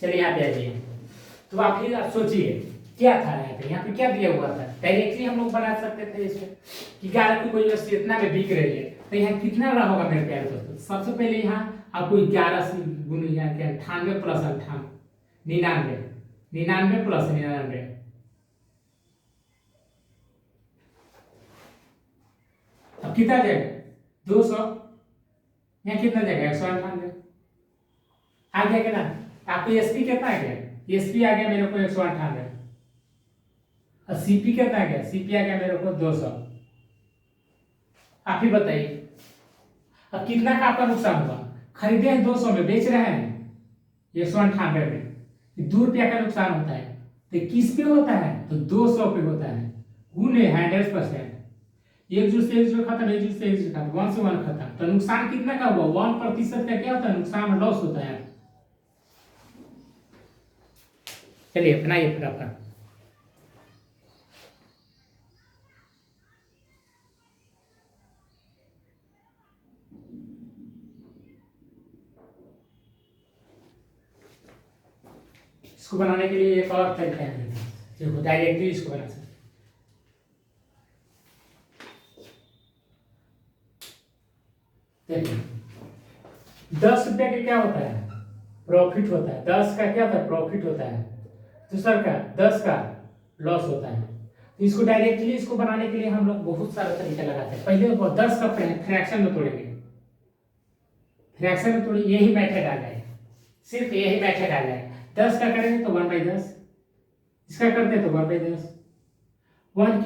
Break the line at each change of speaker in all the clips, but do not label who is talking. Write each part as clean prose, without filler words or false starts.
चलिए यहाँ पे आ जाइए। तो आप फिर आप सोचिए क्या था यहाँ पे क्या दिया हुआ था। डायरेक्टली हम लोग बना सकते थे इसमें कि 11 की कोई वस्तु इतना में बिक रही है, तो यहाँ कितना रहा होगा मेरे प्यारे दोस्तों। सबसे पहले यहाँ आपको 11 से गुण यहाँ क्या 98 प्लस 98 99 प्लस 99 अब कितना जाएगा 200। यहाँ कितना जाएगा 198 आ गया क्या ना। आपको एसपी कितना आ गया, एसपी आ गया मेरे को 198 और सीपी कितना आ गया, सीपी आ गया मेरे को 200। आप ही बताइए अब कितना का आपका नुकसान हुआ। खरीदे हैं 200 में, बेच रहे हैं 198 में, 2 रुपया का नुकसान होता है। तो किस पे होता है, तो 200 पे होता है। गुने 100%, एक जूस से एक जूस खत्म, एक जूस से एक जूस खत्म, 1 से 1 खत्म। तो नुकसान कितना का हुआ, 1% का क्या होता है, नुकसान लॉस होता है। चलिए बनाइए फटाफट। इसको बनाने के लिए एक और तरीका है, देखो डायरेक्टली इसको बना सकते। देखिए 10 रुपया का क्या होता है, प्रॉफिट होता है। 10 का क्या होता है, प्रॉफिट होता है। दूसरा का 10 का लॉस होता है। तो इसको डायरेक्टली इसको बनाने के लिए हम लोग बहुत सारा तरीका लगाते हैं। पहले 10 का फ्रैक्शन में तोड़ेंगे, फ्रैक्शन में तोड़े, यही मेथड आ जाए, सिर्फ यही मेथड आ जाए। 10 का करेंगे तो 1/10, इसका करते हैं तो 1/10। 10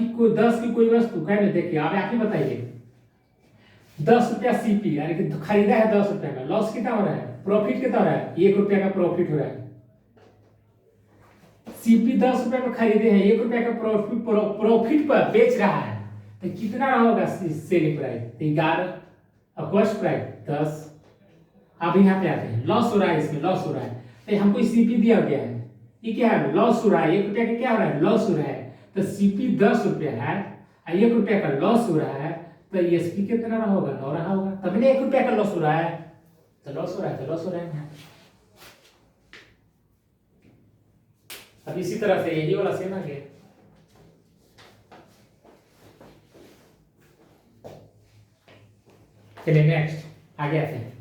की कोई वस्तु कहने देखिए आप ही बताइए। 10 रुपया सीपी यानी कि खरीदा है 10 रुपया का, लॉस कितना हो रहा है, प्रॉफिट कितना हो रहा है, 1 रुपया का प्रॉफिट हो रहा है। सीपी 10 रुपया में खरीदे हैं, 1 रुपया का प्रॉफिट पर बेच रहा है, तो कितना होगा सेलिंग प्राइस, 11 और कॉस्ट प्राइस 10। अब यहाँ पे आते हैं, लॉस हो रहा है, इसमें लॉस हो रहा है। तो हमको सीपी दिया गया है, ये क्या है, लॉस हो रहा है। 1 रुपया का क्या हो रहा है, लॉस हो रहा है। तो सीपी 10 रुपया है और 1 रुपया का लॉस हो रहा है, तो एसपी कितना रहा होगा, 9 रहा होगा। तभी 1 रुपया का लॉस हो रहा है, तो लॉस हो रहा है, तो लॉस हो रहा है। अब इसी तरह से यही वाला सेम आ गया। चलिए नेक्स्ट आगे आते हैं।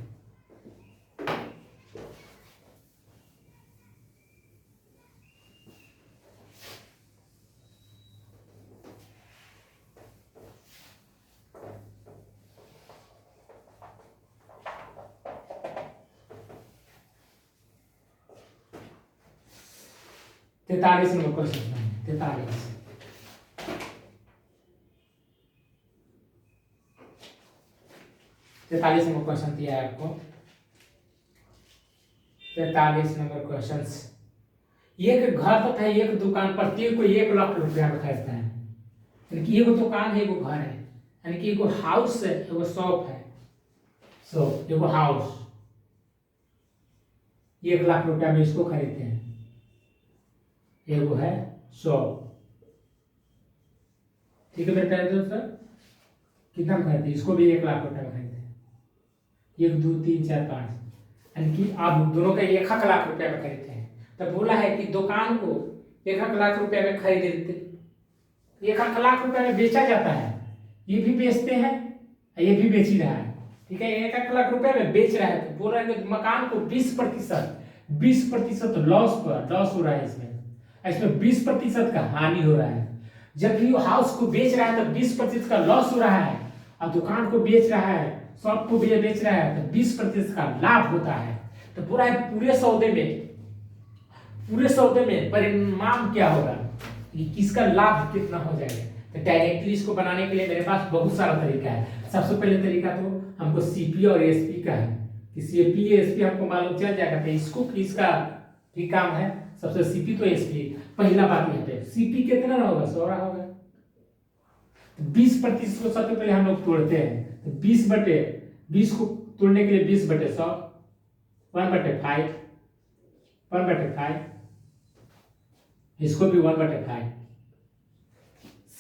तैतालीस नंबर क्वेश्चन, 43 नंबर क्वेश्चन दिया है आपको। 43 नंबर क्वेश्चन। एक घर तथा एक दुकान प्रत्येक को 1 लाख रुपया में खरीदता है। यानी कि एगो दुकान है, एगो घर है, यानी कि एगो हाउस है, एगो शॉप है। शॉप एगो हाउस 1 लाख रुपया में इसको खरीदते हैं। एगो है शॉप, ठीक है मेरे प्यारे दोस्तों। कितना में खरीदते हैं, इसको भी 1 लाख रुपया में खरीदते हैं। 1 2 3 4 5, यानी कि आप दोनों का 1 लाख रुपया में खरीदते हैं। तो बोला है कि दुकान को 1 लाख रुपया में खरीदते, 1 लाख रुपया में बेचा जाता है। ये भी बेचते हैं, ये भी बेच ही रहा है, ठीक है। 1 लाख रुपया में बेच रहा है, तो बोल रहा है कि मकान को 20% लॉस हो रहा है। इसमें 20% का हानि हो रहा है। जब भी हाउस को बेच रहा है तो 20% का लॉस हो रहा है, और दुकान को बेच रहा है, शॉप को बेच रहा है, तो 20% का लाभ होता है। तो पूरा पूरे सौदे में परिणाम क्या होगा, कि किसका लाभ कितना हो जाएगा। तो डायरेक्टली इसको बनाने के लिए मेरे पास बहुत सारा तरीका है। सबसे पहले तरीका तो हमको सीपी और एसपी का है, कि सीपी एसपी हमको मालूम चल जाएगा, तो इसका भी काम है। सबसे सीपी तो एसपी, पहला बात यहाँ पे सीपी कितना होगा, 100 रहा होगा। 20% को सबसे पहले हम लोग तोड़ते हैं, तो 20 को तोड़ने के लिए 20/100, 1/5, इसको भी 1/5।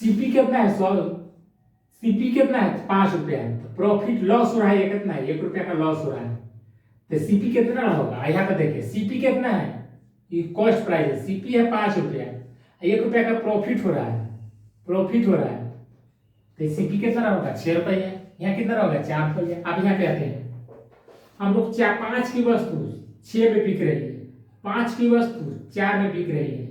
सीपी कितना है, 100। सीपी कितना है, 5 रुपया है। तो प्रॉफिट लॉस हो रहा है, ये कितना है, 1 रुपया का लॉस हो रहा है। तो सीपी कितना होगा, यहाँ पे देखिए सीपी कितना है, ये कॉस्ट प्राइस है, सीपी है 5 रुपया, 1 रुपया का प्रॉफिट हो रहा है, प्रॉफिट हो रहा है, तो सीपी कितना होगा 6 रुपया, यहाँ कितना होगा 4 रुपया। अब यहाँ पे आते हैं हम लोग, 5 की वस्तु 6 में बिक रही है, 5 की वस्तु 4 में बिक रही है।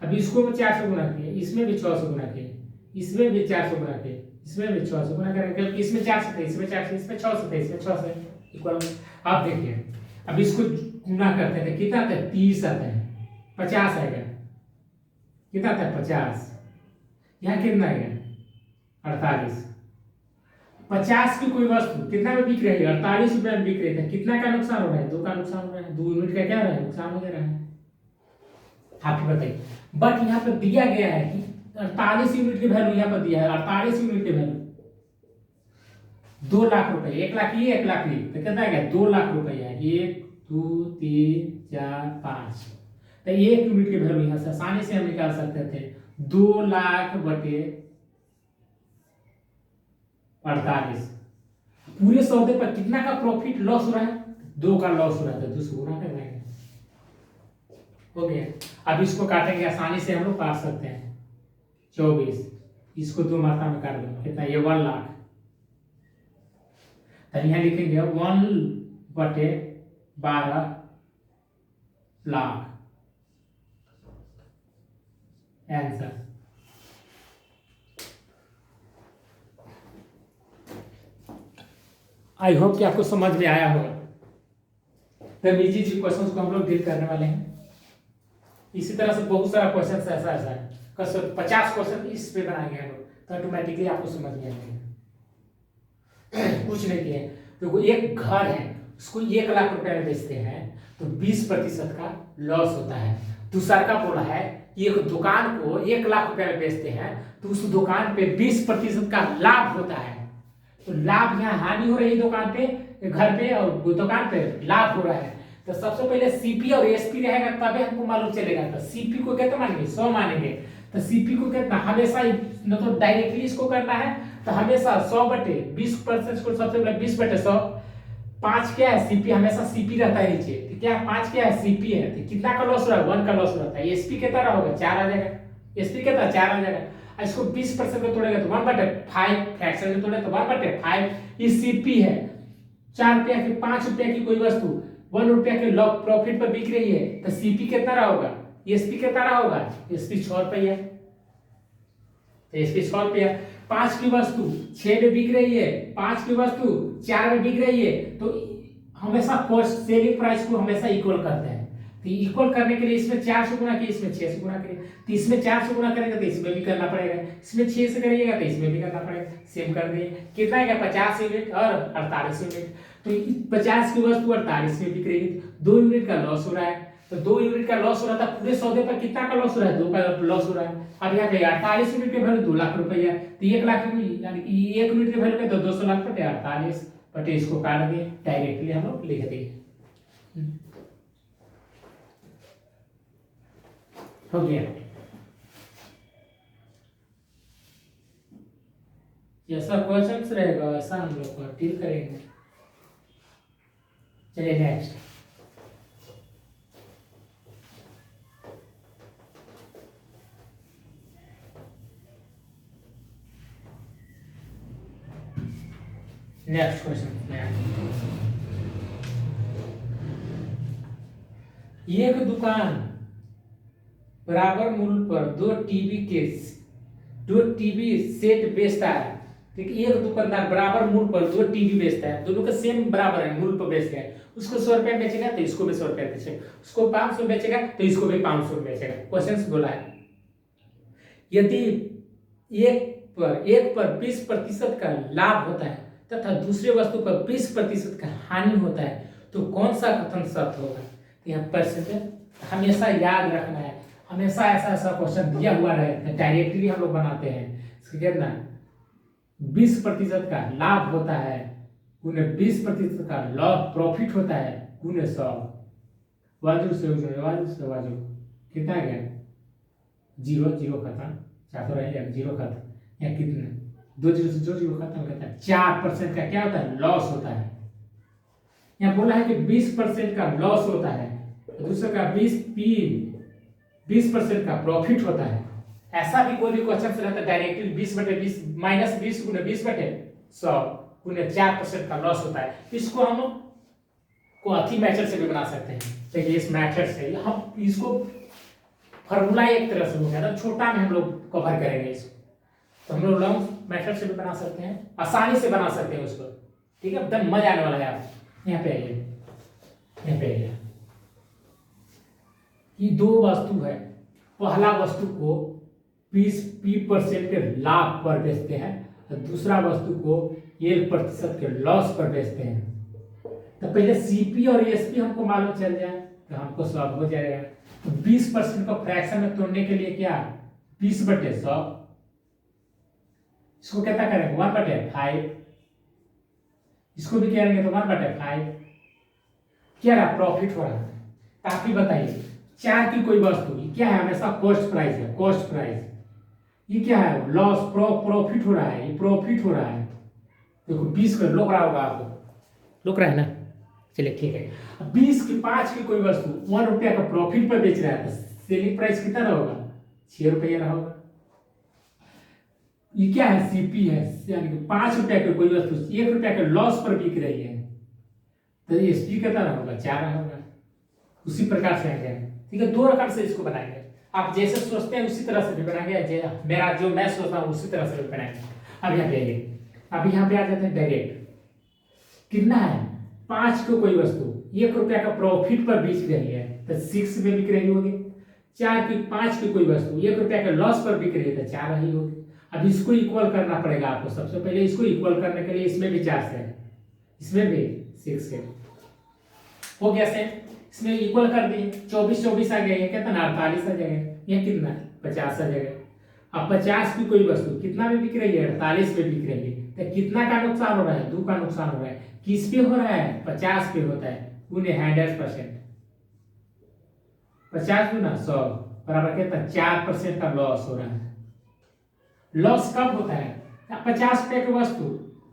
अब इसको भी 4 से गुना किए, इसमें भी 6 से गुना किए, इसमें भी 4 से गुना किए, इसमें भी 6 से गुना करेंगे, इसमें 4 से थे, इसमें 4 से, इसमें 6 से थे, इसमें 6 से इक्वल। अब देखिए, अब इसको गुना करते हैं, कितना आता है 30 आता है, 50 आएगा, कितना आता है 50, यहाँ कितना आएगा 48। 50 की कोई वस्तु कितना में बिक रही है 48 रुपये में बिक रही है, कितना का नुकसान हो रहा है 2 का नुकसान हो रहा है, 2 यूनिट का क्या हो रहा है नुकसान हो रहा है। आप ही बताइए, बट यहाँ पर दिया गया है कि 48 यूनिट की वैल्यू यहाँ पर दिया है, 48 यूनिट की वैल्यू 2 लाख रुपए, 1 लाख ये 1 लाख ये, तो कितना आएगा 2 लाख रुपया, 1 2 3 4 5, तो 1 यूनिट की वैल्यू यहाँ से आसानी से हम निकाल सकते थे 2 लाख बटे 48। पूरे सौदे पर कितना का प्रॉफिट लॉस हो रहा है 2 का लॉस हो रहा है, तो 2 से गुना कर देंगे, हो गया। अब इसको काटेंगे, आसानी से हम लोग काट सकते हैं 24, इसको 2 मात्रा में काट दो, कितना ये 1 लाख, तो यहाँ लिखेंगे 1 बटे 12 लाख आंसर। आई होप कि आपको समझ में आया होगा। तो इजी जी क्वेश्चन को हम लोग डील करने वाले हैं। इसी तरह से बहुत सारा क्वेश्चन ऐसा ऐसा है, 50 क्वेश्चन इस पे बनाए गए हैं, तो ऑटोमेटिकली आपको समझ में आएंगे। कुछ नहीं किए, तो एक घर है उसको 1 लाख रुपए में बेचते हैं तो 20% का लॉस होता है। दूसरा का बोला है कि एक दुकान को 1 लाख रुपए में बेचते हैं तो उस दुकान पे 20% का लाभ होता है। तो लाभ यहाँ हानि हो रही है दुकान पे, घर पे, और दुकान पे लाभ हो रहा है। तो सबसे पहले सीपी और एसपी रहेगा तभी हमको मालूम चलेगा। तो सीपी को कितना मानेंगे 100 मानेंगे, तो सीपी को कितना हमेशा मतलब डायरेक्टली इसको करना है तो हमेशा 100 बटे 20% को सबसे पहले 20 बटे 100, 5 क्या है सीपी, हमेशा सीपी रहता है नीचे, तो क्या 5 क्या है सीपी है, तो कितना का लॉस हो रहा है 1 का लॉस हो रहा है। एसपी कितना होगा 4 आ जाएगा, एसपी कितना 4 आ जाएगा। इसको 20% में तोड़ेगा तो 1/5, फ्रैक्शन में तोड़े तो 1/5, ये सीपी है। 4 रुपया की 5 रुपया की कोई वस्तु 1 रुपया के प्रॉफिट पर बिक रही है तो सीपी कितना रहा होगा, एसपी कितना रहा होगा, एसपी 6 रुपया, तो एसपी 6 रुपया। 5 की वस्तु 6 में बिक रही है, 5 की वस्तु 4 में बिक रही है, तो हमेशा कॉस्ट सेलिंग प्राइस को हमेशा इक्वल करते हैं। तो इक्वल करने के लिए इसमें 4 से गुना किए, इसमें 6 से गुना करिए, तो इसमें 4 से गुना करेंगे तो इसमें भी करना पड़ेगा, इसमें 6 से करिएगा तो इसमें भी करना पड़ेगा। सेम कर दिए, कितना आएगा 50 यूनिट और 48 यूनिट। तो 50 की वस्तु 48 में बिक रही है, 2 यूनिट का लॉस हो रहा है, तो 2 यूनिट का लॉस हो रहा था, पूरे सौदे पर कितना का लॉस हो रहा है 2 का लॉस हो रहा है। अब यहाँ पे 48 यूनिट की वैल्यू 2 लाख रुपया, तो 1 लाख यानी कि 1 यूनिट की वैल्यू है तो 200 लाख बटे 48 बटे इसको काट दिए, डायरेक्टली हम लोग लिख दिए, हो गया। जैसा क्वेश्चन रहेगा वैसा हम लोग को डील करेंगे। चलिए नेक्स्ट, नेक्स्ट क्वेश्चन। एक दुकान बराबर मूल्य पर 2 टीवी सेट बेचता है। ठीक, एक दुकानदार बराबर मूल्य पर 2 टीवी बेचता है, दोनों का सेम बराबर है मूल्य पर बेचते हैं। उसको 100 रुपया बेचेगा तो इसको भी 100 रुपया बेचेगा, उसको 500 बेचेगा तो इसको भी 500 बेचेगा। क्वेश्चन बोला है यदि एक पर 20% का लाभ होता है तथा दूसरे वस्तु पर 20% का हानि होता है तो कौन सा कथन सत्य होगा। यहाँ पर हमेशा याद रखना है, हमेशा ऐसा क्वेश्चन दिया हुआ रहे डायरेक्टली हम लोग बनाते हैं। इसका कितना 20% का लाभ होता है गुने 20% का लॉस प्रॉफिट होता है गुने 100, वाजू से वाजू कितना गया 0 0 खत्म, 400 रह जाएगा 0 खत्म, या कितना 2 0 से जो 0 खत्म करता है 4% का क्या होता है लॉस होता है। यहाँ बोला है कि 20% का लॉस होता है, दूसरे का 20% का प्रॉफिट होता है। ऐसा भी कोई भी क्वेश्चन से रहता है डायरेक्टली 20/20 -20 × 20/100 × 4% का लॉस होता है। इसको हम को अथी मेथड से भी बना सकते हैं। देखिए इस मेथड से हम इसको फॉर्मूला एक तरह से हो गया ना, छोटा में हम लोग कवर करेंगे इसको, तो हम लोग लॉन्ग मेथड से भी बना सकते हैं, आसानी से बना सकते हैं उसको। ठीक है, एकदम मजा आने वाला है। आप यहाँ पे आइए, यहाँ पे आइए। ये दो वस्तु है, पहला वस्तु को 20% के लाभ पर बेचते हैं और दूसरा वस्तु को 1% के लॉस पर बेचते हैं। तो पहले सीपी और एसपी हमको मालूम चल जाए तो हमको सॉल्व हो जाएगा। तो 20% का फ्रैक्शन में तोड़ने के लिए क्या 20/100, इसको कितना करेंगे 1/5, इसको भी करेंगे तो 1/5। क्या रहा प्रॉफिट हो रहा है। तो आप ही बताइए 4 की कोई वस्तु क्या है, हमेशा कॉस्ट प्राइस है, कॉस्ट प्राइस। ये क्या है लॉस, प्रॉफिट हो रहा है, ये प्रॉफिट हो रहा है। देखो 20 का लुक रहा होगा आपको, लुक रहा है ना, चलिए ठीक है। 20 की 5 की कोई वस्तु 1 रुपया का प्रॉफिट पर बेच रहा है तो सेलिंग प्राइस कितना होगा 6 रुपया रहा होगा। ये क्या है सीपी है, यानी कि 5 रुपया की कोई वस्तु 1 रुपया के लॉस पर बिक रही है तो एसपी कितना होगा 4 होगा। उसी प्रकार से आगे ठीक है, दो रकम से इसको बनाएंगे। आप जैसे सोचते हैं उसी तरह से भी बनाएंगे, मेरा जो मैं सोचता हूँ उसी तरह से भी बनाएंगे। अब यहाँ पे आइए, अब यहाँ पे आ जाते हैं डायरेक्ट। कितना है 5 को कोई वस्तु 1 रुपया का प्रॉफिट पर बेच रही है तो 6 में बिक रही होगी। 5 की कोई वस्तु 1 रुपया के लॉस पर बिक रही है तो 4 ही होगी। अब इसको इक्वल करना पड़ेगा आपको। सबसे पहले इसको इक्वल करने के लिए इसमें भी 4 है, इसमें भी 6 है, हो गया सेम। इसमें इक्वल कर दिए, 24 आ गया, कितना 48 आ जाएगा, ये कितना 50 आ जाएगा। अब 50 की कोई वस्तु कितना में बिक रही है 48 में बिक रही है तो कितना का नुकसान हो रहा है 2 का नुकसान हो रहा है। किस पे हो रहा है 50 पे होता है, उन्हें 100%, 50 गुना 100 बराबर कितना 4% का लॉस हो रहा है। लॉस कब होता है 50 रुपए की वस्तु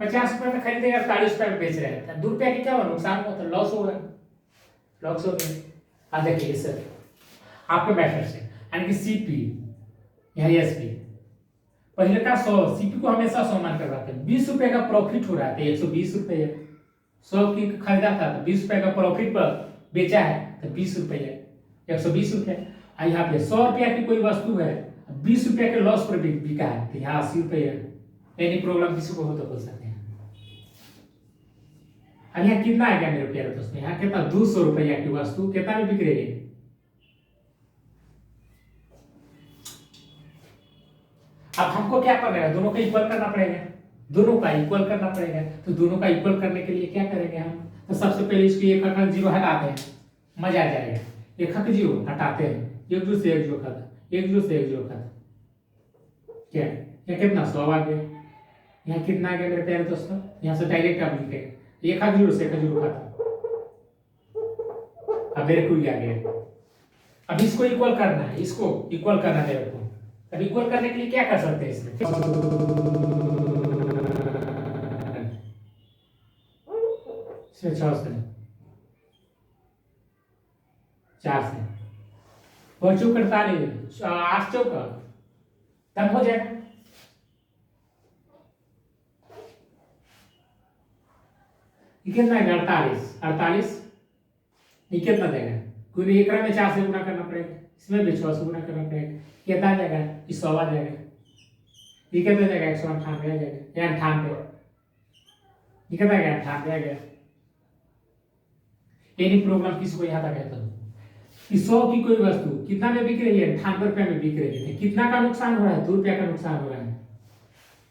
50 रुपए में खरीदेगा 48 रुपए में बेच रहे हैं, 2 रुपया की क्या हुआ नुकसान हुआ, तो लॉस हो रहा है, लॉस हो गया। देखिए सर आपके मैथड से, यानी कि सीपी यहाँ एसपी पहले का 100, सीपी को हमेशा 100 मान कर रखते हैं। 20 रुपए का प्रॉफिट हो रहा है 120 रुपए, 100 की खरीदा था तो 20 रुपए का प्रॉफिट पर बेचा है तो 20 रुपए 120 रुपए। यहाँ पे 100 रुपया की कोई वस्तु है 20 रुपया के लॉस पर बिका है तो यहाँ 80 रुपये है। एनी प्रॉब्लम किसी को हो तो बोल सकते हैं। अब यहाँ कितना आ गया मेरे प्यारे दोस्तों, यहाँ कितना 200 रुपया की वस्तु कितना में बिक रही है। अब हमको क्या करना है, दोनों का इक्वल करना पड़ेगा, दोनों का इक्वल करना पड़ेगा। तो दोनों का इक्वल करने के लिए क्या करेंगे हम, तो सबसे पहले इसको 1 का 0 हटाते हैं, मजा आ जाएगा। 1 का 0 हटाते हैं, 1 2 से 1 0 खाता, 1 2 से 1 0 खाता, क्या यहाँ कितना 100 आ गया। यहाँ कितना आ गया मेरे प्यारे दोस्तों, यहाँ से डायरेक्ट आप लिखेगा 1 का 0 से 1 का 0 खाता। अब मेरे को ये आ गया। अब इसको इक्वल करना है, इसको इक्वल करना है मेरे को। अब इक्वल करने के लिए क्या कर सकते हैं इसमें 6 से 4 से 5 चौक 48, 8 चौक तब हो जाएगा। कितना है 48, ये कितना देगा, क्योंकि एक में 4 से गुना करना पड़ेगा, इसमें भी 6 से गुना करना पड़ेगा, कितना आ जाएगा 100 आ जाएगा। ये कितना जाएगा 198 आ जाएगा, या 98, ये कितना आ गया 98 आ गया। एनी प्रॉब्लम किसको यहाँ तक है तो 100 की कोई वस्तु कितना में बिक रही है 98 रुपया में बिक रही है, कितना का नुकसान हो रहा है 2 रुपया का नुकसान हो रहा है,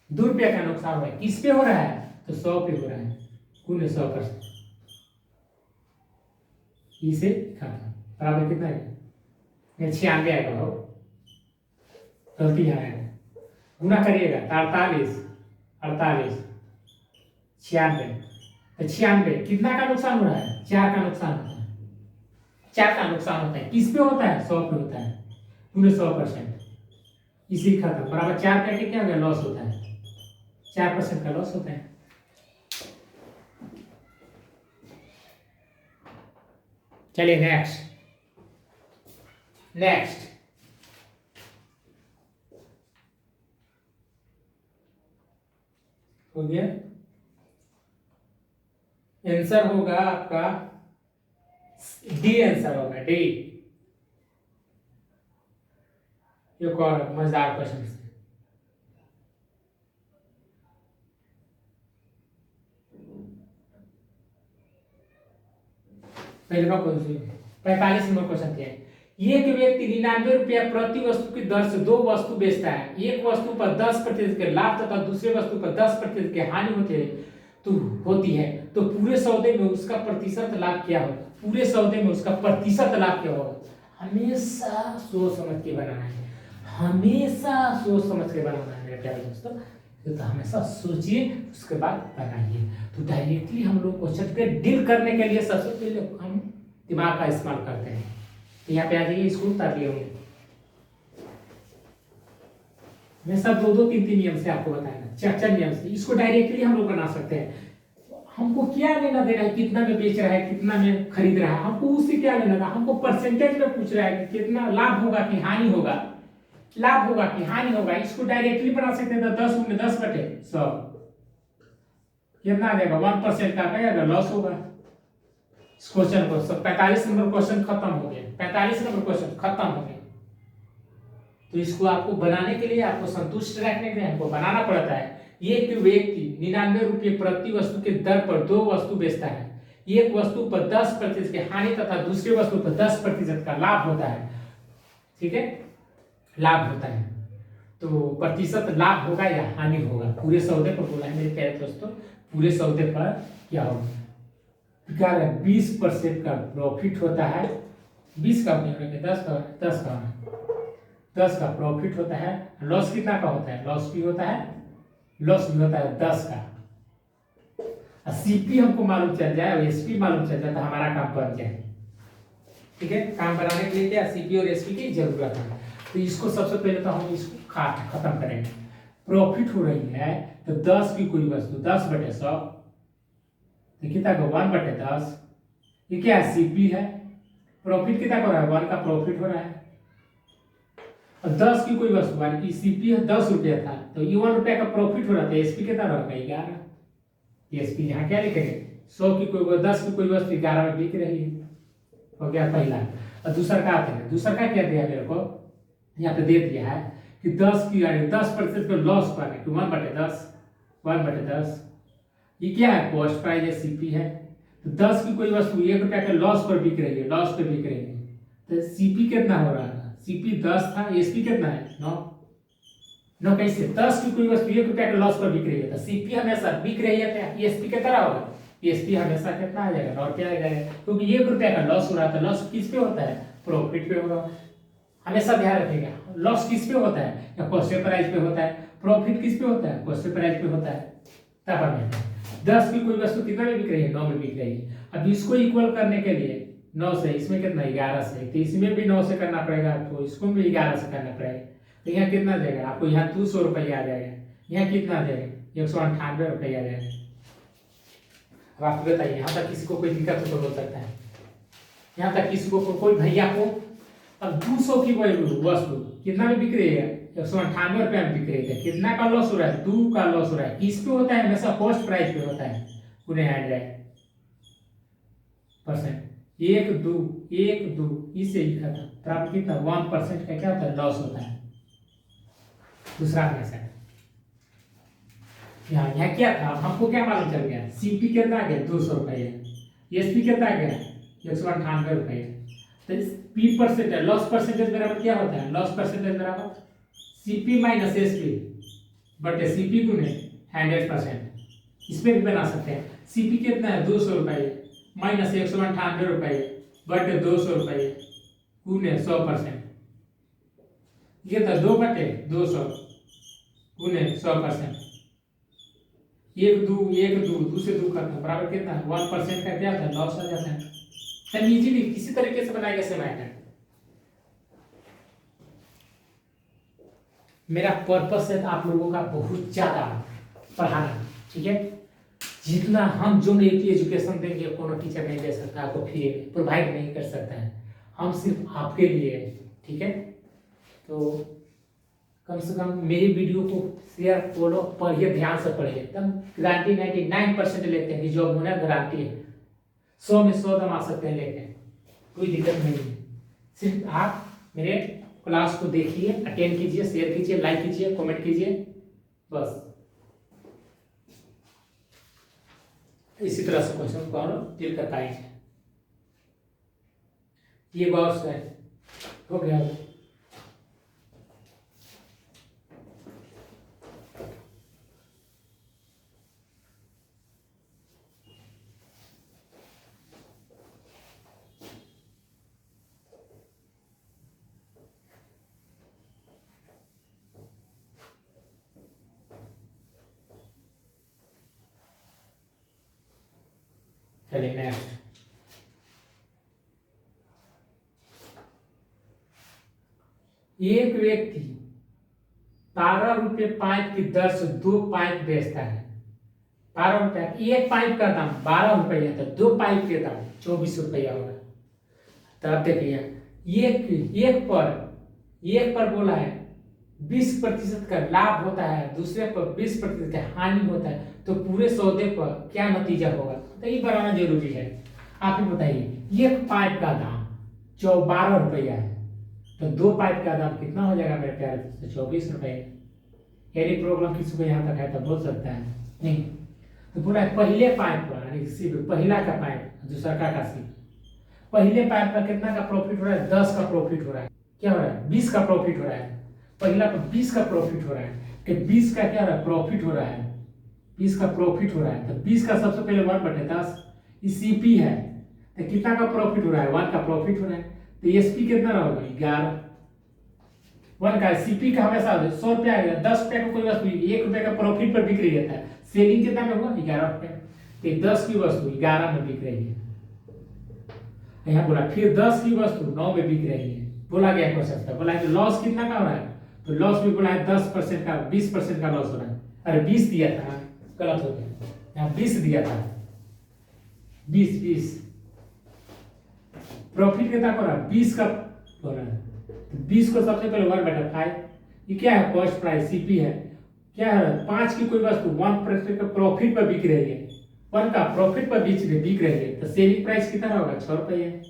2 रुपया का नुकसान हो रहा है। किस पे हो रहा है तो 100 पे हो रहा है, कुल 100%। इसे खाता बराबर कितना है 96 आएगा, हो गलती है, गुना करिएगा 48 48 96, तो 96 कितना का नुकसान हो रहा है 4 का नुकसान होता है, 4 का नुकसान होता है। किस पे होता है 100 पे होता है, पूरे 100%। इसी खत्म बराबर 4 करके क्या हो गया लॉस होता है, 4% का लॉस होता है। चलिए नेक्स्ट नेक्स्ट हो गया, आंसर होगा आपका डी, आंसर होगा डी। एक और मजेदार क्वेश्चन से, पहले का कौन सी 45 नंबर क्वेश्चन क्या है। एक व्यक्ति 99 रुपया प्रति वस्तु की दर से 2 वस्तु बेचता है। एक वस्तु पर 10% के लाभ तथा दूसरे वस्तु पर 10% की हानि होती है तो पूरे सौदे में उसका प्रतिशत लाभ क्या होगा। पूरे सौदे में उसका प्रतिशत लाभ क्या होगा। हमेशा सोच समझ के बनाना है, हमेशा सोच समझ के बनाना है मेरे प्यारे दोस्तों। तो हमेशा सोचिए उसके बाद बनाइए। तो डायरेक्टली हम लोग क्वेश्चन के डील करने के लिए सबसे पहले हम दिमाग का इस्तेमाल करते हैं। तो यहाँ पे आ जाइए, इसको उतार लिए होंगे। मैं सब 2-2-3-3 नियम से आपको बताएगा, 4-4 नियम से इसको डायरेक्टली हम लोग बना सकते हैं। हमको क्या लेना देना है, कितना में बेच रहा है, कितना में खरीद रहा है, हमको उससे क्या लेना था। हमको परसेंटेज में पूछ रहा है कि कितना लाभ होगा कि हानि होगा, लाभ होगा कि हानि होगा। इसको डायरेक्टली बना सकते हैं। 10/10/100 कितना आ जाएगा, 1% का क्या लॉस होगा। इस क्वेश्चन को 45 नंबर क्वेश्चन खत्म हो गया, 45 नंबर क्वेश्चन खत्म हो गया। तो इसको आपको बनाने के लिए, आपको संतुष्ट रखने के लिए हमको बनाना पड़ता है। एक व्यक्ति 99 रुपये प्रति वस्तु के दर पर 2 वस्तु बेचता है। एक वस्तु पर 10% की हानि तथा दूसरी वस्तु पर 10% का लाभ होता है। ठीक है, लाभ होता है। तो प्रतिशत लाभ होगा या हानि होगा, पूरे सौदे पर बोला है मेरे प्यारे दोस्तों। पूरे सौदे पर क्या होगा, 20% का प्रॉफिट होता है। 20 का 10 का प्रॉफिट होता है। लॉस कितना का होता है, लॉस भी होता है 10 का। सीपी हमको मालूम चल जाए और एसपी मालूम चल जाए तो हमारा काम बन जाए। ठीक है, काम बनाने के लिए क्या सीपी और एसपी की जरूरत है। तो इसको सबसे पहले तो हम इसको खत्म करेंगे। प्रॉफिट हो रही है तो 10 की कोई वस्तु 10/100 तो कितना का 1/10। ये क्या है, सीपी है। प्रॉफिट कितना हो रहा है, 1 का प्रॉफिट हो रहा है। और 10 की कोई वस्तु यानी कि सीपी 10 रुपया था तो ये 1 रुपया का प्रॉफिट हो रहा था। एसपी कितना रहेगा, 11। एसपी यहाँ क्या लिखेंगे, 10 की कोई वस्तु 11 में बिक रही है। हो गया पहला। और दूसरा का आते हैं, दूसरा का क्या दिया मेरे को यहाँ पे दे दिया है कि 10% का लॉस पर 1/10 ये क्या है, कॉस्ट प्राइस है, सीपी है। तो 10 की कोई वस्तु 1 रुपया के लॉस पर बिक रही है, लॉस पे बिक रही है। तो सीपी कितना हो रहा है, सीपी 10 था, एसपी कितना है 9। कैसे, 10 की कोई वस्तु 1 रुपया के लॉस पर बिक रही है तो सीपी हमेशा बिक रही है तो एसपी कितना होगा, एसपी हमेशा कितना आ जाएगा, 9 रुपया आ जाएगा। क्योंकि 1 रुपया का लॉस हो रहा था, लॉस किस पे होता है, प्रॉफिट पे होगा। हमेशा ध्यान रखिएगा, लॉस किस पे होता है, या कॉस्ट प्राइस पे होता है। प्रॉफिट किस पे होता है, कॉस्ट प्राइस पे होता है। तब हमें 10 की कोई वस्तु कितना में बिक रही है, 9 में बिक रही है। अब इसको इक्वल करने के लिए 9 से, इसमें कितना 11 से, तो इसमें भी 9 से करना पड़ेगा, तो इसको भी 11 से करना पड़ेगा। तो यहाँ कितना आ जाएगा आपको, यहाँ 200 रुपया आ जाएगा, यहाँ कितना आ जाएगा 198 रुपया आ जाएगा। अब आप बताइए, यहाँ तक किसी को कोई दिक्कत हो तो बोल सकता है। यहाँ तक किसी को कोई भैया को अब 200 की वस्तु कितना में बिक रही है, 198 रुपया में बिक रही है। कितना का लॉस हो रहा है, 2 का लॉस हो रहा है। किस पे होता है, हमेशा कॉस्ट प्राइस पे होता है। उन्हें ऐड जाए परसेंट 1 2 इसे लिखा था, प्राप्त कितना 1% का क्या होता है, लॉस होता है। दूसरा हमेशा यहाँ क्या था, हमको क्या मालूम चल गया, सीपी कितना आ गया 200 रुपया, एसपी कितना आ गया 198 रुपया। तो पी परसेंटेज, लॉस परसेंटेज बराबर क्या होता है, लॉस परसेंटेज बराबर सीपी माइनस एसपी बटे सीपी गुने 100%। इसमें भी बना सकते हैं। सीपी कितना है 200 रुपये माइनस 198 रुपये बटे 200 रुपये गुने 100%। ये था 2/200 गुने 100%। 1 से 2 करना बराबर कितना 1% का क्या था, लॉस आ जाता है। इजीली किसी तरीके से बनाएगा सेमाइनर। मेरा पर्पस है आप लोगों का बहुत ज्यादा पढ़ाना। ठीक है, जितना हम जो एजुकेशन देंगे कोनो टीचर नहीं दे सकता, आपको फ्री प्रोवाइड नहीं कर सकता है। हम सिर्फ आपके लिए ठीक है, तो कम से कम मेरी वीडियो को शेयर फॉलो पढ़िए, ध्यान से पढ़िए, एकदम गारंटी 99% लेते हैं कि जॉब होना गारंटी है, 100 में 100 दम आ सकते हैं लेके, कोई दिक्कत नहीं है। सिर्फ आप मेरे क्लास को देखिए, अटेंड कीजिए, शेयर कीजिए, लाइक कीजिए, कमेंट कीजिए, बस इसी तरह से क्वेश्चन को डील कर पाएंगे। ये बहुत है, हो गया। चलिए नेक्स्ट, एक व्यक्ति 12 रुपये पाइप की दर से 2 पाइप बेचता है। 12 रुपये, एक पाइप का दाम 12 रुपया था, 2 पाइप के दाम 24 रुपया होगा। तो अब देखिए, एक पर बोला है 20% का लाभ होता है, दूसरे पर 20% का हानि होता है, तो पूरे सौदे पर क्या नतीजा होगा, तो ये बनाना जरूरी है। आप ही बताइए, एक पाइप का दाम 12 रुपया है, तो 2 पाइप का दाम कितना हो जाएगा मेरे प्यारे, तो 24 रुपये। यदि प्रॉब्लम किसी को यहाँ तक है तो बोल सकता है, नहीं तो बोला है पहले पाइप पर, यानी पहला का पाइप, दूसरा का सी, पहले पाइप पर कितना का प्रॉफिट हो रहा है, 10 का प्रॉफिट हो रहा है, क्या हो रहा है, 20 का प्रॉफिट हो रहा है, पहला पर 20 का प्रॉफिट हो रहा है, कि 20 का क्या हो रहा है, प्रॉफिट हो रहा है, 20 का प्रॉफिट हो रहा है, तो 20 का सबसे पहले 1/10 सीपी है, तो कितना का प्रॉफिट हो रहा है, 1 का प्रॉफिट हो रहा है, तो एसपी कितना होगा, 11। 1 का सीपी का हमेशा 100 रुपया आएगा, 10 रुपया का कोई वस्तु 1 रुपये का प्रॉफिट पर बिक रही है, सेलिंग कितना में होगा, 11 रुपया, तो 10 की वस्तु 11 में बिक रही है। यहाँ बोला फिर 10 की वस्तु 9 में बिक रही है, बोला गया क्वेश्चन का, बोला कि लॉस कितना का हो रहा है, तो लॉस भी बोला है 10% का, 20% का लॉस हो रहा है, अरे 20 दिया था, गलत हो गया, यहाँ 20 दिया था, 20 प्रॉफिट कितना हो रहा है, 20 का हो रहा है, तो 20 को सबसे पहले 1/5, ये क्या है, कॉस्ट प्राइस सीपी है, क्या है, 5 की कोई वस्तु 1% का प्रॉफिट पर बिक रही है, 1 का प्रॉफिट पर बिक रही है, तो सेलिंग प्राइस कितना होगा, 6 रुपये।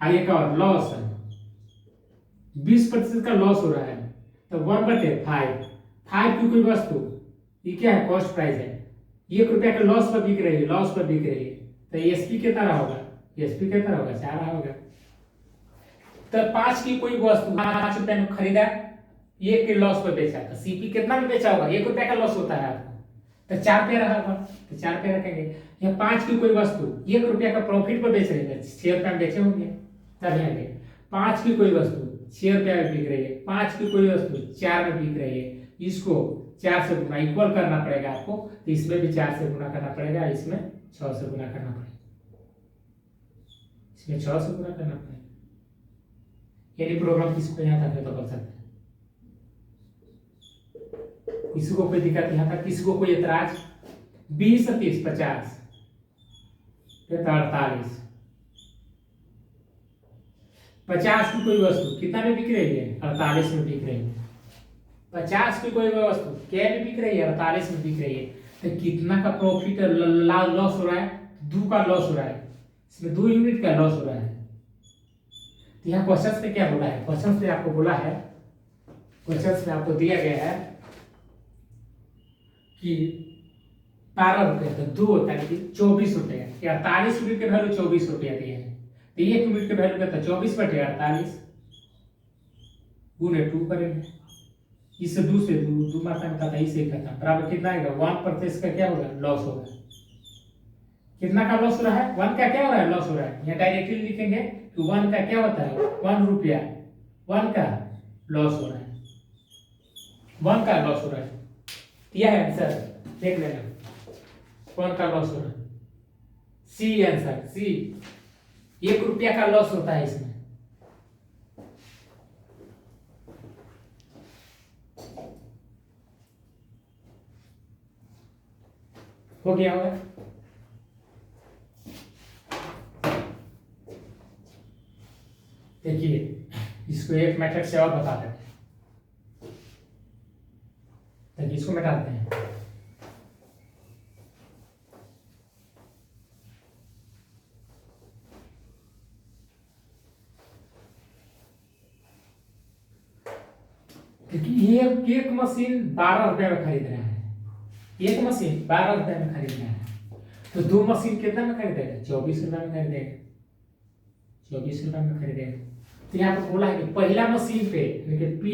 आगे का और लॉस है, 20% का लॉस हो रहा है, तो 1/5, 5 की कोई वस्तु, ये क्या है, कॉस्ट प्राइस है, 1 रुपया का लॉस पर बिक रही है, लॉस पर बिक रही है, तो एसपी कितना होगा, एसपी कितना होगा, 4 होगा। तो 5 की कोई वस्तु 5 रुपए में खरीदा, 1 के लॉस पर बेचा, तो सीपी कितना में बेचा होगा, 1 रुपया का लॉस होता है आपको, तो 4 पे रहा होगा, तो 4 पे रखेंगे। यहाँ 5 की कोई वस्तु 1 रुपया का प्रॉफिट पर बेच रही है, 6 रुपया में बेचे होंगे, तब यहाँ 5 की कोई वस्तु 6 रुपया में बिक रही है, 5 की कोई वस्तु 4 में बिक रही है, इसको 4 से गुना इक्वल करना पड़ेगा आपको, तो इसमें भी 4 से गुना करना पड़ेगा, इसमें 6 से गुना करना पड़ेगा, इसमें 6 से गुना करना पड़ेगा। यदि प्रोग्राम किसी को यहाँ तक है तो कर सकते हैं, किसी को कोई दिक्कत यहाँ तक, किसी को कोई एतराज, 20 से 30 50 फिर 48, 50 की कोई वस्तु कितना में बिक रही है, 48 में बिक रही है, 50 की कोई वस्तु क्या में बिक रही है, 48 में बिक रही है, तो कितना का प्रॉफिट लॉस हो रहा है, 2 का लॉस हो रहा है, इसमें 2 यूनिट का लॉस हो रहा है। तो यहाँ क्वेश्चन में क्या बोला है, क्वेश्चन में आपको बोला है, क्वेश्चन में आपको दिया गया है कि 12 रुपये, तो 2 होता है कि 24 रुपये, 48 यूनिट के वैल्यू 24 रुपया दिए हैं, तो 1 यूनिट के वैल्यू कहता है 24/48 गुणे 2 करेंगे, इससे 2 से 2 मात्रा में खाता, इसे कहता बराबर कितना आएगा, 1% का क्या होगा, लॉस होगा, कितना का लॉस हो रहा है, 1 का क्या हो रहा है, लॉस हो रहा है, यहाँ डायरेक्टली लिखेंगे कि 1 का क्या होता है, 1 रुपया, 1 का लॉस हो रहा है, 1 का लॉस हो रहा है, यह है आंसर, देख लेना, 1 का लॉस हो रहा है, सी आंसर, सी 1 रुपया का लॉस होता है इसमें। हो गया होगा, देखिए इसको एक मेथड से और बता देते हैं, ताकि इसको मिटाते हैं। क्योंकि ये एक मशीन 12 रुपए में खरीद रहा है, एक मशीन 12 रुपए में खरीद रहा है, तो दो मशीन कितना में खरीदेगा? 24 रुपए में खरीदेगा, 24 रुपए में खरीदेगा। तो यहाँ पर बोला है कि पहला मशीन पे पी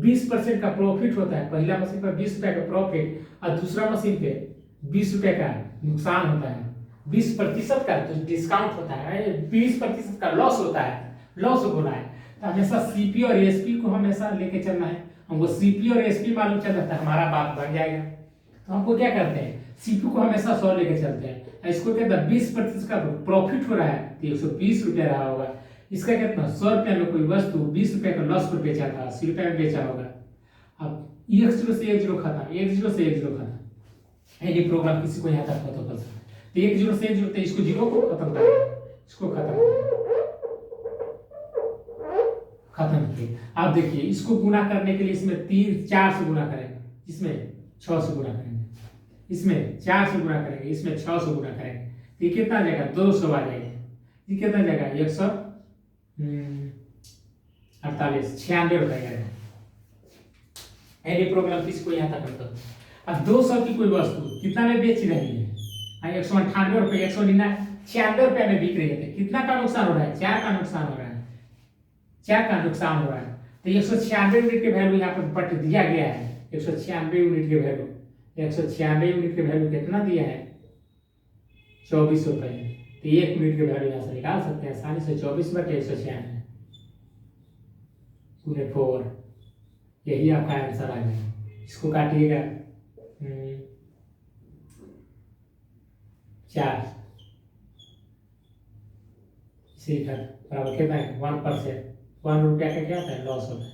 20% का प्रॉफिट होता है, पहला मशीन पर 20 रुपए का प्रॉफिट और दूसरा मशीन पे 20 रुपए का नुकसान होता है, 20% का जो डिस्काउंट होता है, 20% का लॉस होता है, लॉस बोला है। तो हमेशा सीपी और एसपी को हमेशा लेके चलना है, हमको सीपी और एसपी मालूम चल जाता है, हमारा बात बन जाएगा। तो हमको क्या करते हैं, सीपी को हमेशा 100 लेके चलते हैं, इसको कहते हैं 20% का प्रॉफिट हो रहा है तो 120 रुपया रहा होगा, इसका कितना 100 रुपया में कोई वस्तु 20 रुपए का लॉस पर बेचा था, 80 रुपये में बेचा होगा। अब 1 0 से 1 0 खत्म, 1 0 से 1 0 खत्म, ये प्रोग्राम किसी को यहाँ तक खत्म कर सकता है। तो 1 0 से 1 0 तो इसको 0 को खत्म कर, इसको खत्म किए। अब देखिए इसको गुना करने के लिए इसमें 4 से गुना करेंगे, इसमें 6 से गुना करेंगे, इसमें 4 से गुना करेंगे, इसमें 6 से गुना करेंगे, तो ये कितना आ जाएगा? 200 आ जाएगा। ये कितना जाएगा? 148 96 रुपए आएगा। प्रोग्राम किसको यहाँ तक करता है। अब 200 की कोई वस्तु कितना में बेच रही है? 198 रुपए, 196 रुपए में बिक रही है, कितना का नुकसान हो रहा है? 4 का नुकसान हो रहा है, 4 का नुकसान हो रहा है। तो 196 यूनिट के वैल्यू यहाँ पर पट दिया गया है, 196 यूनिट के वैल्यू, 196 यूनिट के वैल्यू कितना दिया है? 24 रुपए। तो 1 यूनिट के वैल्यू यहाँ से निकाल सकते हैं आसानी से, 24/196 पूरे 4, यही आपका आंसर आ गया। इसको काटिएगा 4 इसी का बराबर कितना है? 1%, 1 रुपया का क्या होता है? लॉस होता है।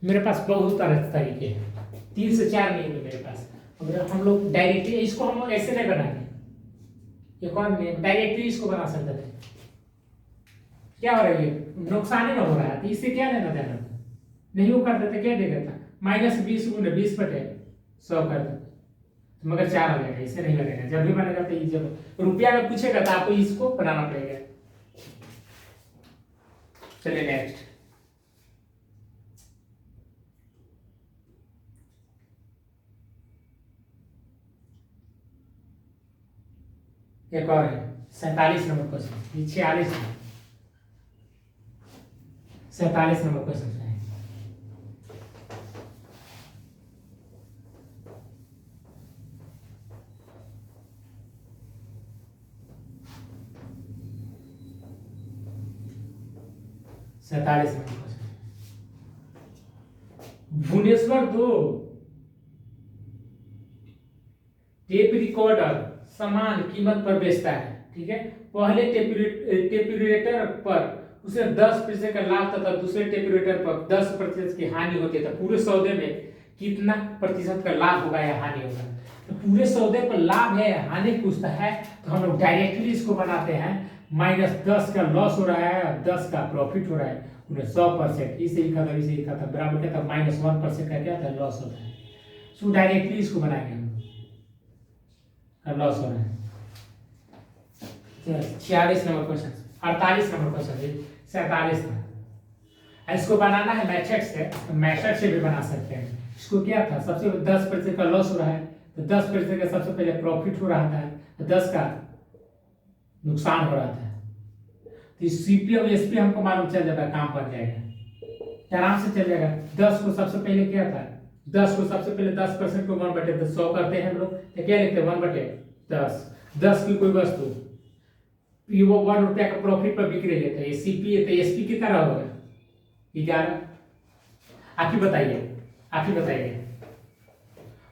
मेरे पास बहुत तरह के तरीके हैं, 3 से 4 नहीं है मेरे पास। अगर हम लोग डायरेक्टली इसको हम ऐसे नहीं बनाएंगे, ये कौन डायरेक्टली इसको बना सकते थे, क्या हो रहा है? ये नुकसान ही ना हो रहा है, तो इससे क्या लेना देना? नहीं वो कर देते क्या देगा था? -20 × 20/100 कर देते, मगर 4 आ जाएगा, इसे नहीं लगेगा। जब भी बनेगा तो ये जब रुपया में पूछेगा तो आपको इसको बनाना पड़ेगा। चलिए नेक्स्ट, एक और है 47 नंबर क्वेश्चन, 46 है, 47 नंबर क्वेश्चन है। भुवनेश्वर 2 टेप रिकॉर्डर समान कीमत पर बेचता है, ठीक है। पहले टेपरेटर पर उसे 10% का लाभ तथा दूसरे टेपरेटर पर 10% की हानि होती है, तो पूरे सौदे में कितना प्रतिशत का लाभ होगा या हानि होगा? तो पूरे सौदे पर लाभ है हानि पूछता है, तो हम लोग डायरेक्टली इसको बनाते हैं, -10 का लॉस हो रहा है और 10 का प्रॉफिट हो रहा है, 100%, इसे ही खत्म, इसे ही खत्म, बराबर क्या था? -1% का क्या था? लॉस होता है। सो डायरेक्टली इसको बनाएंगे हम, लॉस हो रहा है। 46 नंबर क्वेश्चन, 48 नंबर क्वेश्चन, 47 था। इसको बनाना है मैथड से, तो मैथड से भी बना सकते हैं। इसको क्या था? सबसे 10% का लॉस हो रहा है, तो 10% का सबसे पहले प्रॉफिट हो रहा था, तो 10 का नुकसान हो रहा था। तो सीपी और एसपी हमको मालूम चल जाता है, काम बन जाएगा, आराम से चल जाएगा। 10 को सबसे पहले क्या था? 10 को सबसे पहले 10% को 1/100 करते हैं हम लोग, तो क्या लिखते हैं? 1/10। 10 की कोई वस्तु वो 1 रुपया का प्रॉफिट पर बिक रही है, तो ये सीपी है, तो एसपी कितना होगा? 11। आप ही बताइए,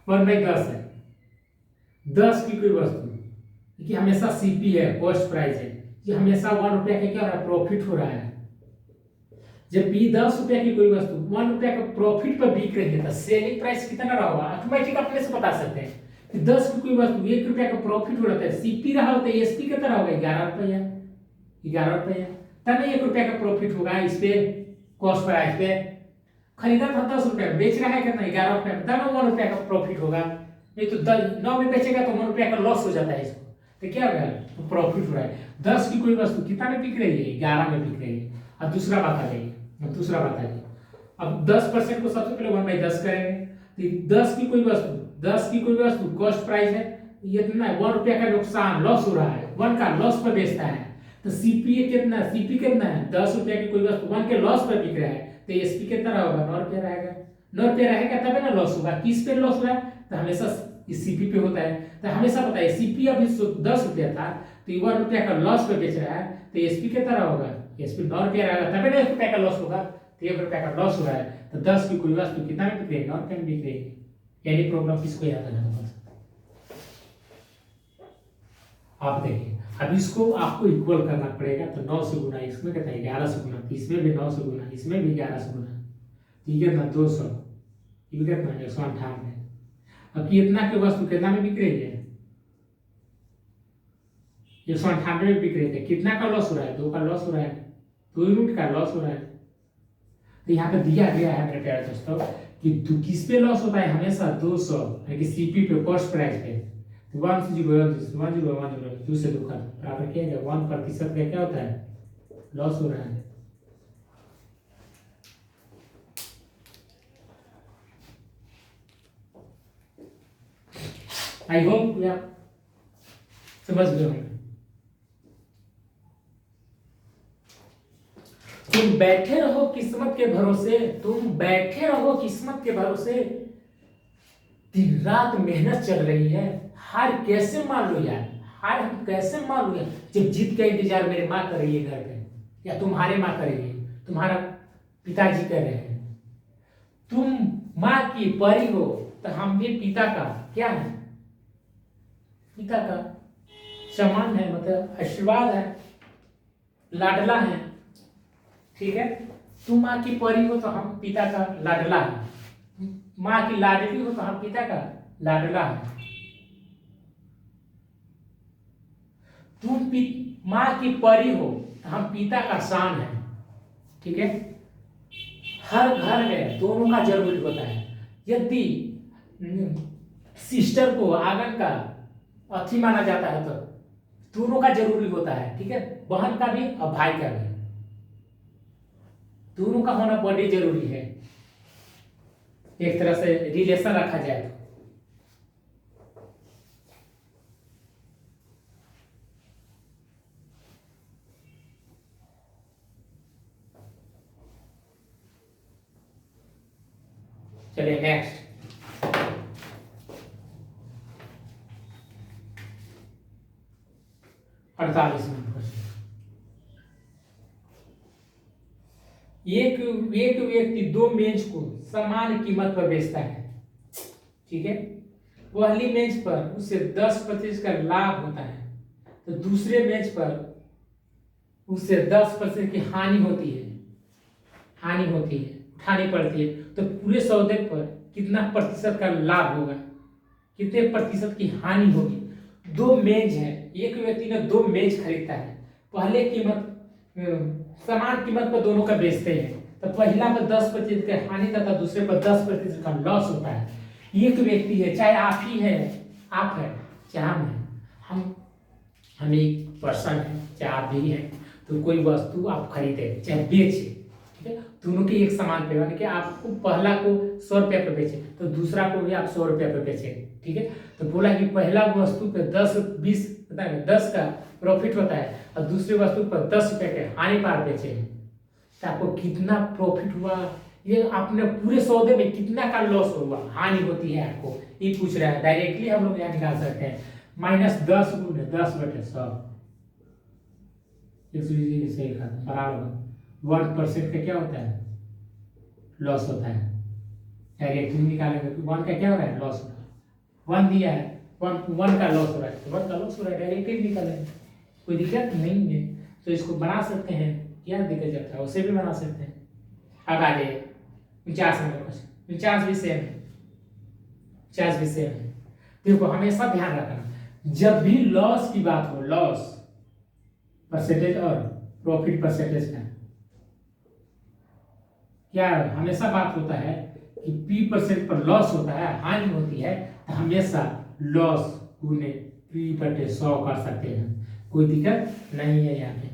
1/10 है, 10 की कोई वस्तु कि हमेशा सीपी है, कॉस्ट प्राइस है, ये हमेशा 1 रुपया का क्या हो रहा है? प्रॉफिट हो रहा है। जब भी 10 रुपया की कोई वस्तु 1 रुपया का प्रॉफिट पर बिक रही है, तो सेलिंग प्राइस कितना रहा होगा? ऑटोमेटिक अपने से बता सकते हैं, कि 10 की कोई वस्तु 1 रुपया का प्रॉफिट हो रहा है, सीपी रहा होता है एसपी कितना रहा होगा 11 रुपया, 11 रुपया, तब 1 रुपया का प्रॉफिट होगा इस पे कॉस्ट प्राइस पे। खरीदा था 10 रुपया, बेच रहा है कितना 11 रुपया, तब 1 रुपया का प्रॉफिट होगा। नहीं तो 9 में बेचेगा तो 1 रुपया का लॉस हो जाता है इसको, तो क्या होगा तो प्रॉफिट हो रहा है। 10 की कोई वस्तु कितना में बिक रही है 11 में बिक रही है। अब दूसरा बात आ गई, अब दूसरा बात आ गई, अब 10% को सबसे पहले 1/10 करेंगे। तो 10 की कोई वस्तु, 10 की कोई वस्तु कॉस्ट प्राइस है, ये कितना है 1 रुपया का नुकसान लॉस हो रहा है, 1 का लॉस पर बेचता है। तो सीपी कितना, सीपी कितना है 10 रुपया की कोई वस्तु 1 के लॉस पर बिक रहा है, तो एसपी कितना होगा 9 रुपया रहेगा। 9 रुपया रहेगा तब है ना लॉस होगा। किस पे लॉस हो रहा है तो हमेशा इस सीपी पे होता है। तो हमेशा पता है सीपी अभी 10 रुपया था तो 1 रुपया का लॉस पे बेच रहा है, तो एसपी कितना होगा एसपी 9 रुपया रहेगा, तब है ना 1 रुपया का लॉस होगा। तो 1 रुपया का लॉस हो रहा है, तो 10 की कोई वस्तु कितना में बिक रही है 9 रुपया में बिक रही है। यानी प्रॉब्लम किसको याद रखना पड़ता है। आप देखिए अब इसको आपको इक्वल करना पड़ेगा, तो 9 से गुना इसमें कितना है 11 से गुना, इसमें भी 9 से गुना, इसमें भी 11 से गुना, ठीक है ना 200, ये कितना 198। अब इतना की वस्तु कितना में बिक रही है 198 में बिक रही है, कितना का लॉस हो रहा है 2 का लॉस हो रहा है, 2 यूनिट का लॉस हो रहा है। तो यहाँ पे दिया गया है मेरे प्यारे दोस्तों कि किस पे लॉस होता है हमेशा 200 कि सीपी पे कॉस्ट प्राइस पे। 1 2 से 2 का बराबर किया गया 1% का क्या होता है लॉस हो रहा है। आई होप आप समझ गए होंगे। तुम बैठे रहो किस्मत के भरोसे, तुम बैठे रहो किस्मत के भरोसे, दिन रात मेहनत चल रही है, हार कैसे मान लो यार, हार हम कैसे मान लो यार। जब जीत का इंतजार मेरे माँ कर रही है घर पे, या तुम्हारे माँ कर रही है, तुम्हारा पिताजी कर रहे हैं, तुम माँ की परी हो तो हम भी पिता का क्या है, पिता का सम्मान है, मतलब आशीर्वाद है, लाडला है, ठीक है। तुम माँ की परी हो तो हम पिता का लाडला है, माँ की लाडली हो तो हम पिता का लाडला है। तुम माँ की परी हो तो हम पिता का शान है, ठीक है। हर घर में दोनों का जरूरी होता है। यदि सिस्टर को आंगन का अथी माना जाता है तो दोनों का जरूरी होता है, ठीक है, बहन का भी और भाई का भी, दोनों का होना बड़ी जरूरी है, एक तरह से रिलेशन रखा जाए तो। चलिए नेक्स्ट, अड़तालीस मिनट। एक व्यक्ति 2 मेज को समान कीमत पर बेचता है, ठीक है। पहली मेज पर उसे 10% का लाभ होता है, तो दूसरे मेज पर उसे 10% की हानि होती है, उठानी पड़ती है। तो पूरे सौदे पर कितना प्रतिशत का लाभ होगा, कितने प्रतिशत की हानि होगी। 2 मेज है, एक व्यक्ति ने 2 मेज खरीदता है, पहले कीमत समान कीमत पर दोनों का बेचते हैं, तो पहला पर 10% का हानि तथा दूसरे पर 10% का लॉस होता है। एक व्यक्ति है, चाहे आप ही है, आप है चाहे हम है, हम एक पर्सन है चाहे आप भी है, तो कोई वस्तु आप खरीदे चाहे बेचे, ठीक है, दोनों के एक समान पे, यानी कि आपको पहला को 100 रुपया पे बेचे तो दूसरा को भी आप 100 रुपया पे बेचे, ठीक है। तो बोला कि पहला वस्तु पे 10 का प्रॉफिट होता है और दूसरी वस्तु पर 10 रुपये के हानि पार बेचे, तो आपको कितना प्रॉफिट हुआ, ये आपने पूरे सौदे में कितना का लॉस हुआ, हानि होती है आपको, ये पूछ रहा है। डायरेक्टली हम लोग यहाँ निकाल सकते हैं -10 × 10/100 बराबर 1% का क्या होता है लॉस होता है। डायरेक्टली निकालेंगे तो 1 का क्या हो रहा है लॉस हो रहा है, 1 दिया है, 1 का लॉस हो रहा है, तो 1 का लॉस हो रहा है, डायरेक्टली निकालेंगे, कोई दिक्कत नहीं है। तो इसको बना सकते हैं, क्या दिक्कत जाता है, उसे भी बना सकते हैं। अब आ जाइए 49 नंबर क्वेश्चन, 50 भी सेम है, 50 भी सेम है। देखो हमेशा ध्यान रखना, जब भी लॉस की बात हो, लॉस परसेंटेज और प्रॉफिट परसेंटेज का क्या हमेशा बात होता है कि P% पर लॉस होता है, हानि होती है, तो हमेशा लॉस गुने P/100 कर सकते हैं, कोई दिक्कत नहीं है यहाँ पे।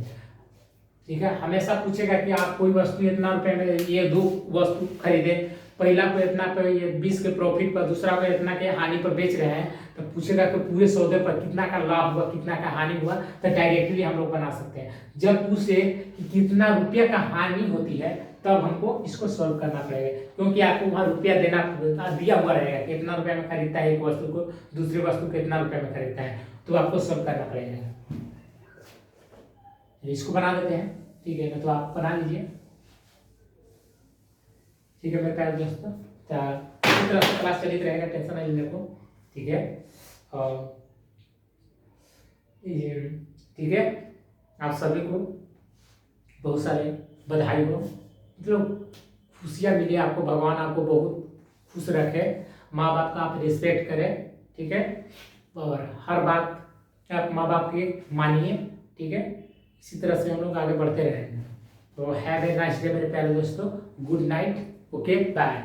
ठीक है, हमेशा पूछेगा कि आप कोई वस्तु इतना रुपए में, ये दो वस्तु खरीदे, पहला को इतना पे ये 20 के प्रॉफिट पर, दूसरा को इतना के हानि पर बेच रहे हैं, तो पूछेगा कि पूरे सौदे पर कितना का लाभ हुआ, कितना का हानि हुआ, तो डायरेक्टली हम लोग बना सकते हैं। जब पूछे कि कितना रुपया का हानि होती है, तब हमको इसको सॉल्व करना पड़ेगा, क्योंकि आपको वहाँ रुपया देना दिया हुआ रहेगा कि इतना रुपया में खरीदता है एक वस्तु को, दूसरी वस्तु कितना रुपया में खरीदता है, तो आपको सॉल्व करना पड़ेगा। इसको बना देते हैं, ठीक है ना, तो आप बना लीजिए। ठीक है मेरे प्यारे दोस्तों, इसी तरह से क्लास चलित रहेगा, टेंशन नहीं लेने को, ठीक है। और ठीक है, आप सभी को बहुत सारे बधाई हो, मतलब खुशियाँ मिली आपको, भगवान आपको बहुत खुश रखे, माँ बाप का आप रिस्पेक्ट करें, ठीक है, और हर बात आप माँ बाप की मानिए, ठीक है। इसी तरह से हम लोग आगे बढ़ते रहेंगे। तो हैव ए नाइस डे मेरे प्यारे दोस्तों, गुड नाइट, ओके बाय।